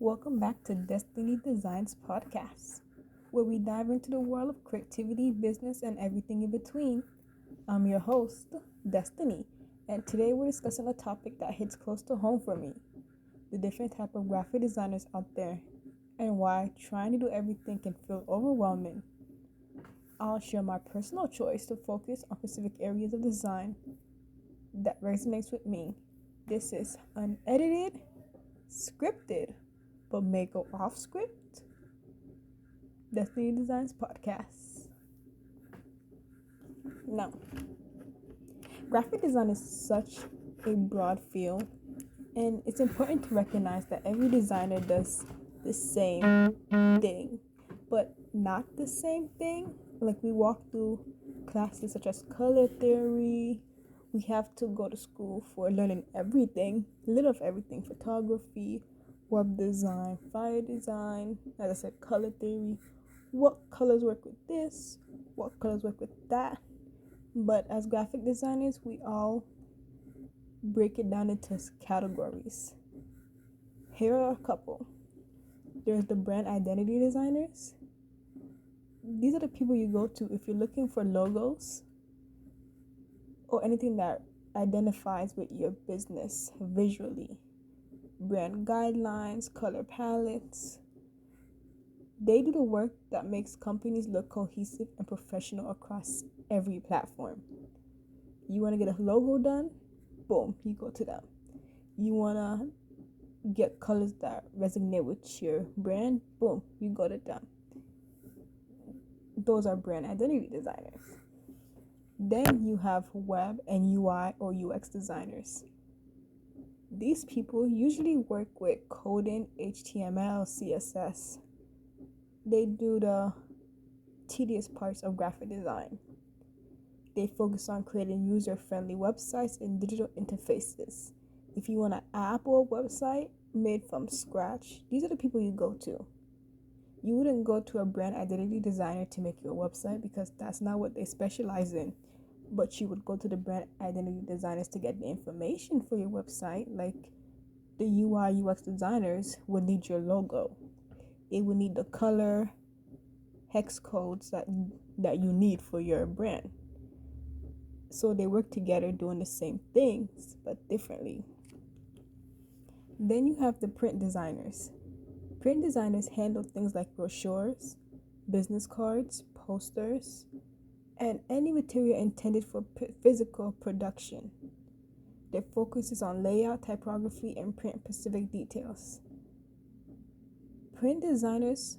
Welcome back to Destiny Designs Podcast, where we dive into the world of creativity, business, and everything in between. I'm your host, Destiny, and today we're discussing a topic that hits close to home for me: the different type of graphic designers out there, and why trying to do everything can feel overwhelming. I'll share my personal choice to focus on specific areas of design that resonates with me. This is unedited, scripted, but may go off script. Destiny Designs Podcast. Now, graphic design is such a broad field, and it's important to recognize that every designer does the same thing, but not the same thing. Like, we walk through classes such as color theory. We have to go to school for learning everything, a little of everything: photography, web design, fire design, as I said, color theory. What colors work with this? What colors work with that? But as graphic designers, we all break it down into categories. Here are a couple. There's the brand identity designers. These are the people you go to if you're looking for logos or anything that identifies with your business visually. Brand guidelines, color palettes. They do the work that makes companies look cohesive and professional across every platform. You want to get a logo done? Boom, you go to them. You want to get colors that resonate with your brand? Boom, you go to them. Those are brand identity designers. Then you have web and UI or UX designers. These people usually work with coding, HTML, CSS. They do the tedious parts of graphic design. They focus on creating user-friendly websites and digital interfaces. If you want an app or a website made from scratch, these are the people you go to. You wouldn't go to a brand identity designer to make your website because that's not what they specialize in. But you would go to the brand identity designers to get the information for your website. Like, the UI UX designers would need your logo. They would need the color hex codes that you need for your brand. So they work together doing the same things but differently. Then you have the print designers. Print designers handle things like brochures, business cards, posters, and any material intended for physical production. Their focus is on layout, typography, and print-specific details. Print designers,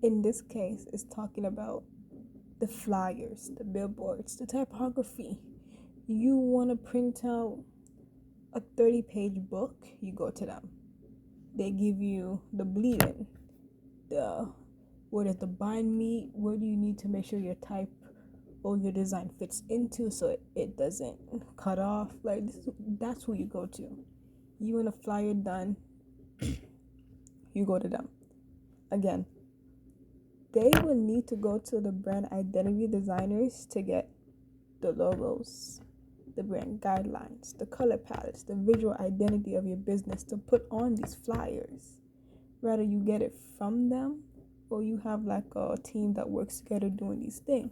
in this case, is talking about the flyers, the billboards, the typography. You want to print out a 30-page book, you go to them. They give you the bleeding, where does the bind meet, where do you need to make sure your type or your design fits into so it doesn't cut off. That's who you go to. You want a flyer done, you go to them. Again, they will need to go to the brand identity designers to get the logos, the brand guidelines, the color palettes, the visual identity of your business to put on these flyers. Rather you get it from them, or you have like a team that works together doing these things.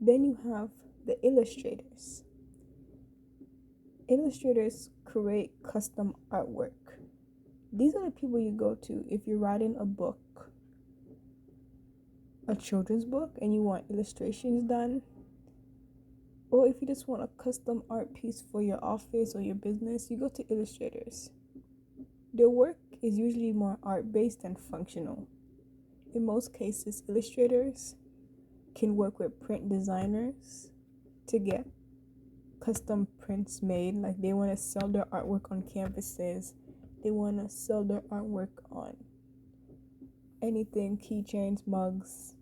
Then you have the illustrators. Illustrators create custom artwork. These are the people you go to if you're writing a book, a children's book, and you want illustrations done, or if you just want a custom art piece for your office or your business, you go to illustrators. Their work is usually more art-based than functional. In most cases, illustrators can work with print designers to get custom prints made. Like, they want to sell their artwork on canvases. They want to sell their artwork on anything, keychains, mugs.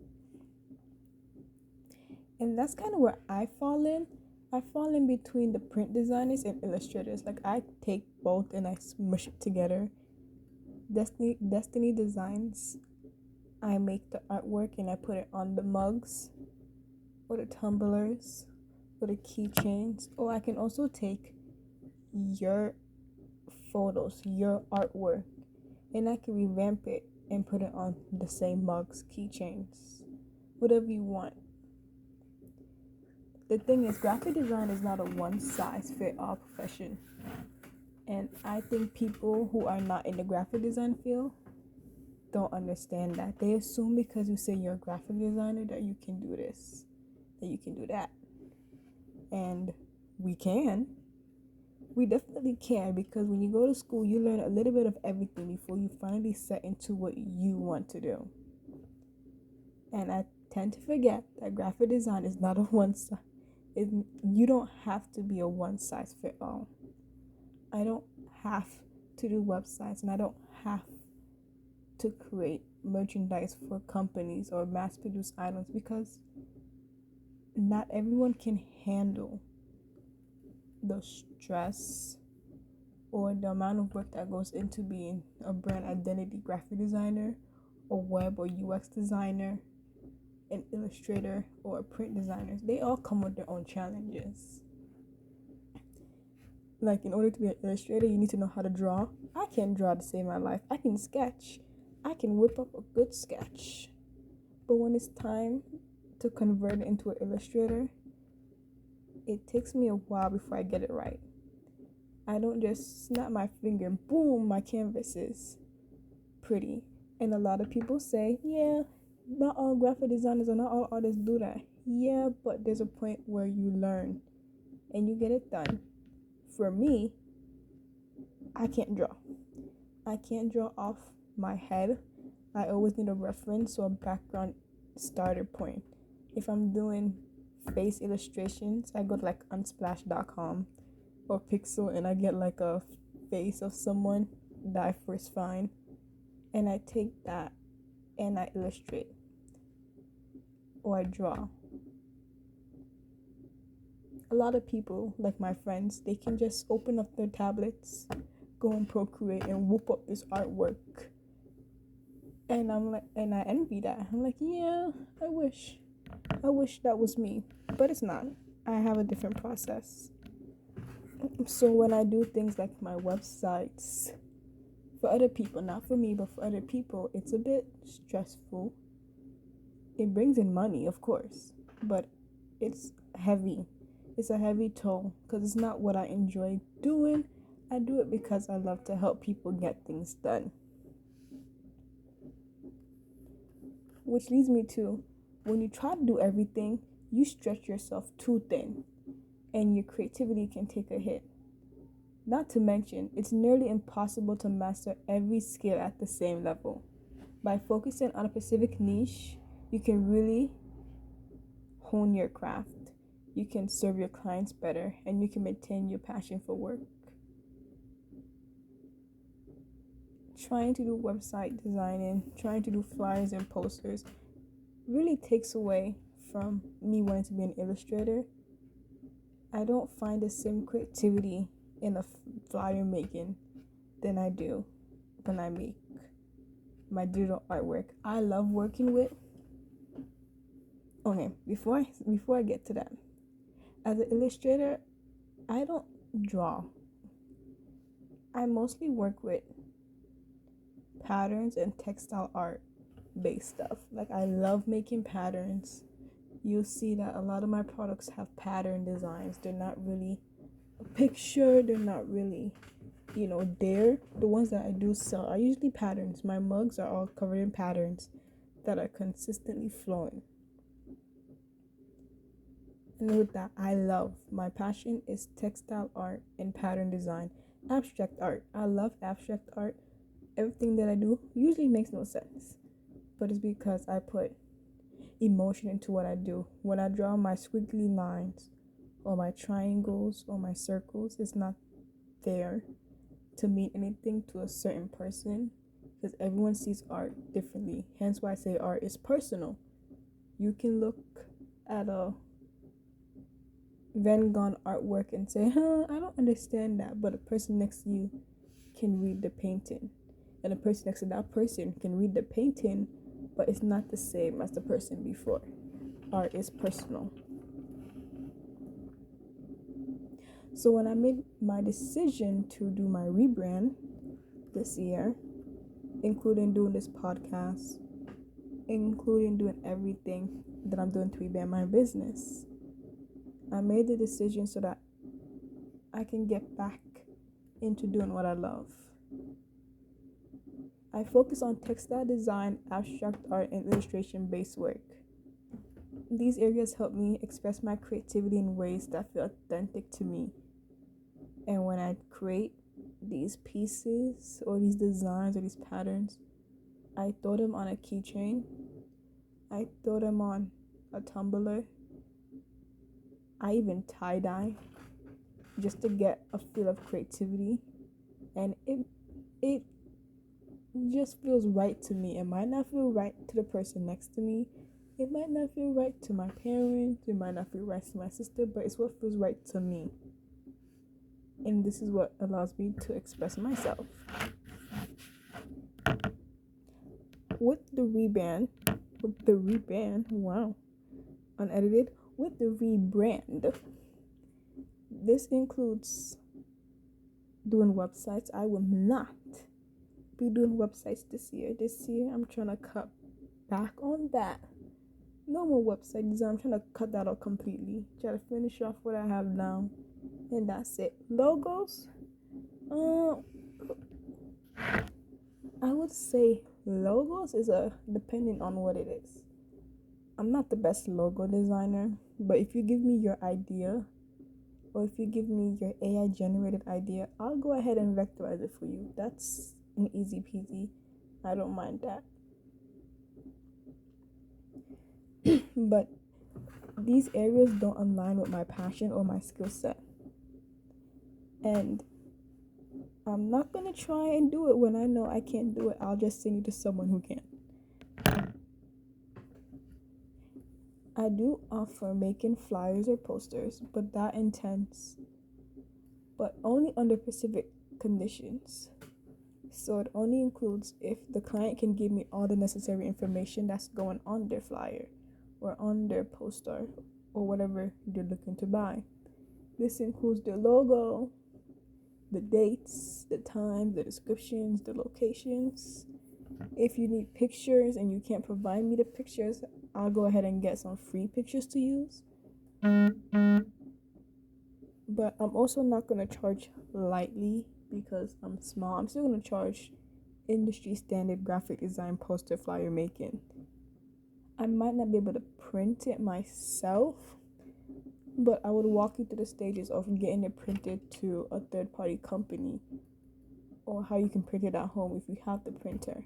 And that's kind of where I fall in. I fall in between the print designers and illustrators. Like, I take both and I smush it together. Destiny Designs, I make the artwork and I put it on the mugs or the tumblers or the keychains. Or I can also take your photos, your artwork, and I can revamp it and put it on the same mugs, keychains, whatever you want. The thing is, graphic design is not a one-size-fits-all profession. And I think people who are not in the graphic design field don't understand that. They assume because you say you're a graphic designer that you can do this, that you can do that. And we can. We definitely can, because when you go to school, you learn a little bit of everything before you finally set into what you want to do. And I tend to forget that graphic design is not a one-size. You don't have to be a one-size-fits-all. I don't have to do websites, and I don't have to create merchandise for companies or mass-produce items, because not everyone can handle the stress or the amount of work that goes into being a brand identity graphic designer, a web or UX designer, an illustrator, or a print designer. They all come with their own challenges. Like, in order to be an illustrator, you need to know how to draw. I can't draw to save my life. I can sketch. I can whip up a good sketch. But when it's time to convert it into an illustrator, it takes me a while before I get it right. I don't just snap my finger and boom, my canvas is pretty. And a lot of people say, yeah, not all graphic designers or not all artists do that. Yeah, but there's a point where you learn and you get it done. For me, I can't draw. I can't draw off my head. I always need a reference or a background starter point. If I'm doing face illustrations, I go to like unsplash.com or Pixel, and I get like a face of someone that I first find, and I take that and I illustrate or I draw. A lot of people, like my friends, they can just open up their tablets, go on Procreate, and whoop up this artwork. And I'm like, and I envy that. I'm like, yeah, I wish that was me, but it's not. I have a different process. So when I do things like my websites for other people, not for me, but for other people, it's a bit stressful. It brings in money, of course, but it's heavy. It's a heavy toll because it's not what I enjoy doing. I do it because I love to help people get things done. Which leads me to, when you try to do everything, you stretch yourself too thin and your creativity can take a hit. Not to mention, it's nearly impossible to master every skill at the same level. By focusing on a specific niche, you can really hone your craft. You can serve your clients better, and you can maintain your passion for work. Trying to do website designing, trying to do flyers and posters really takes away from me wanting to be an illustrator. I don't find the same creativity in the flyer making than I do when I make my digital artwork. I love working with. Okay, before I get to that, as an illustrator, I don't draw. I mostly work with patterns and textile art based stuff. Like, I love making patterns. You'll see that a lot of my products have pattern designs. They're not really a picture. They're not really, there. The ones that I do sell are usually patterns. My mugs are all covered in patterns that are consistently flowing. And with that, I love. My passion is textile art and pattern design. Abstract art. I love abstract art. Everything that I do usually makes no sense, but it's because I put emotion into what I do. When I draw my squiggly lines or my triangles or my circles, it's not there to mean anything to a certain person, because everyone sees art differently. Hence why I say art is personal. You can look at a Van Gogh artwork and say, I don't understand that, but a person next to you can read the painting. And the person next to that person can read the painting, but it's not the same as the person before. Art is personal. So when I made my decision to do my rebrand this year, including doing this podcast, including doing everything that I'm doing to rebrand my business, I made the decision so that I can get back into doing what I love. I focus on textile design, abstract art, and illustration-based work. These areas help me express my creativity in ways that feel authentic to me. And when I create these pieces or these designs or these patterns, I throw them on a keychain. I throw them on a tumbler. I even tie-dye just to get a feel of creativity. And it just feels right to me. It might not feel right to the person next to me. It might not feel right to my parents. It might not feel right to my sister, but it's what feels right to me. And this is what allows me to express myself. With the rebrand, unedited, with the rebrand, this includes doing websites. I will not be doing websites this year. This year, I'm trying to cut back on that. No more website design. I'm trying to cut that out completely. Try to finish off what I have now, and that's it. Logos, I would say logos is depending on what it is. I'm not the best logo designer, but if you give me your idea, or if you give me your AI generated idea, I'll go ahead and vectorize it for you. That's an easy peasy. I don't mind that. But these areas don't align with my passion or my skill set. And I'm not going to try and do it when I know I can't do it. I'll just send you to someone who can. I do offer making flyers or posters, but only under specific conditions. So it only includes if the client can give me all the necessary information that's going on their flyer or on their poster or whatever they're looking to buy. This includes the logo, the dates, the times, the descriptions, the locations. If you need pictures and you can't provide me the pictures, I'll go ahead and get some free pictures to use. But I'm also not going to charge lightly because I'm small. I'm still going to charge industry standard graphic design poster flyer making. I might not be able to print it myself, but I would walk you through the stages of getting it printed to a third-party company, or how you can print it at home if you have the printer.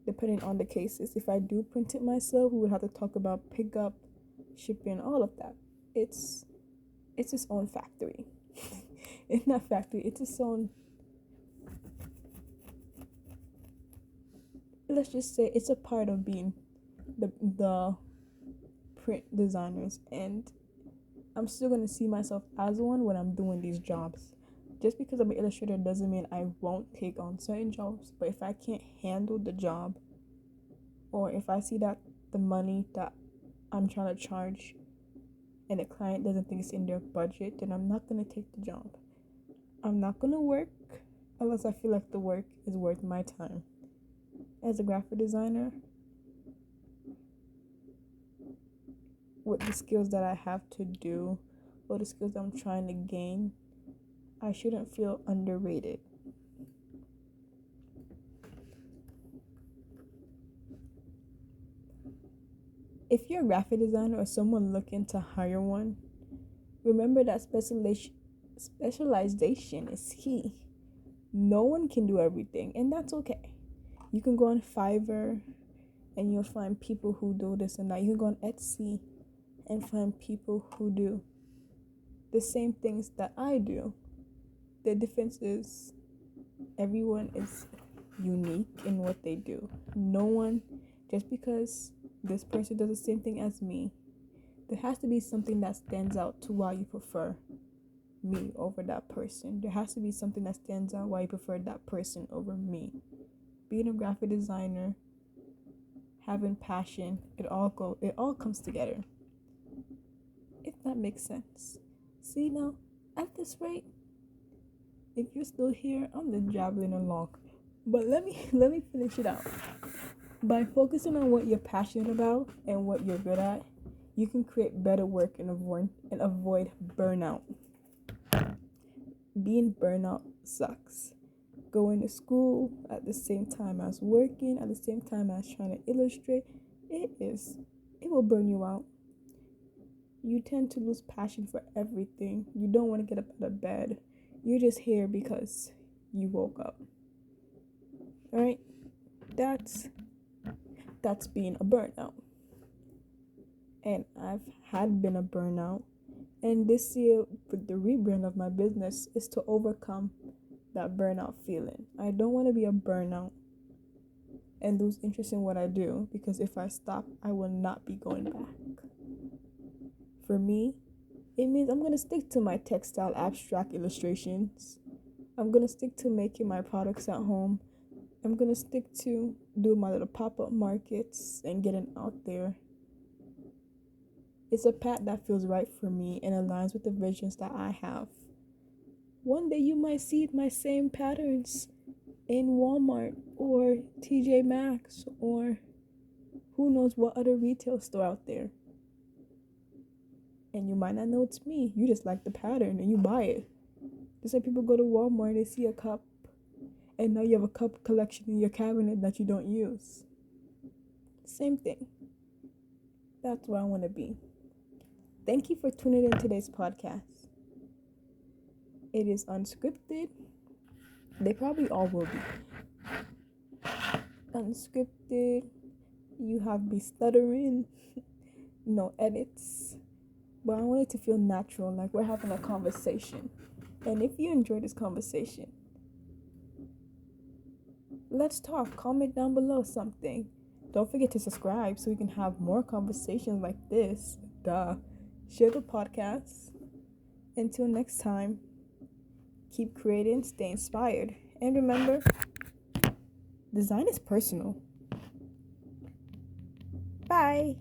Depending on the cases. If I do print it myself, we would have to talk about pickup, shipping, all of that. It's its own factory. It's not factory, it's its own, let's just say it's a part of being the print designers, and I'm still going to see myself as one when I'm doing these jobs. Just because I'm an illustrator doesn't mean I won't take on certain jobs, but if I can't handle the job, or if I see that the money that I'm trying to charge and the client doesn't think it's in their budget, then I'm not going to take the job. I'm not going to work unless I feel like the work is worth my time. As a graphic designer, with the skills that I have to do, or the skills I'm trying to gain, I shouldn't feel underrated. If you're a graphic designer or someone looking to hire one, remember that specialization is key. No one can do everything, and that's okay. You can go on Fiverr and you'll find people who do this and that. You can go on Etsy and find people who do the same things that I do. The difference is everyone is unique in what they do. No one, just because this person does the same thing as me, there has to be something that stands out to why you prefer me over that person. There has to be something that stands out why you prefer that person over me. Being a graphic designer, having passion, it all comes together. If that makes sense. See now, At this rate, if you're still here, I'm just jabbling along. But let me finish it out. By focusing on what you're passionate about and what you're good at, you can create better work and avoid burnout. Being burnout sucks. Going to school at the same time as working, at the same time as trying to illustrate, it will burn you out. You tend to lose passion for everything. You don't want to get up out of bed. You're just here because you woke up. All right? That's being a burnout. And I've had been a burnout. And this year, with the rebrand of my business, is to overcome that burnout feeling. I don't want to be a burnout and lose interest in what I do, because if I stop, I will not be going back. For me, it means I'm going to stick to my textile abstract illustrations. I'm going to stick to making my products at home. I'm going to stick to doing my little pop-up markets and getting out there. It's a path that feels right for me and aligns with the visions that I have. One day you might see my same patterns in Walmart or TJ Maxx or who knows what other retail store out there. And you might not know it's me. You just like the pattern and you buy it. Just like people go to Walmart, they see a cup, and now you have a cup collection in your cabinet that you don't use. Same thing. That's where I want to be. Thank you for tuning in today's podcast. It is unscripted. They probably all will be. Unscripted. You have me stuttering. No edits. But I want it to feel natural, like we're having a conversation. And if you enjoy this conversation, let's talk. Comment down below something. Don't forget to subscribe so we can have more conversations like this. Share the podcast. Until next time, keep creating, stay inspired. And remember, design is personal. Bye.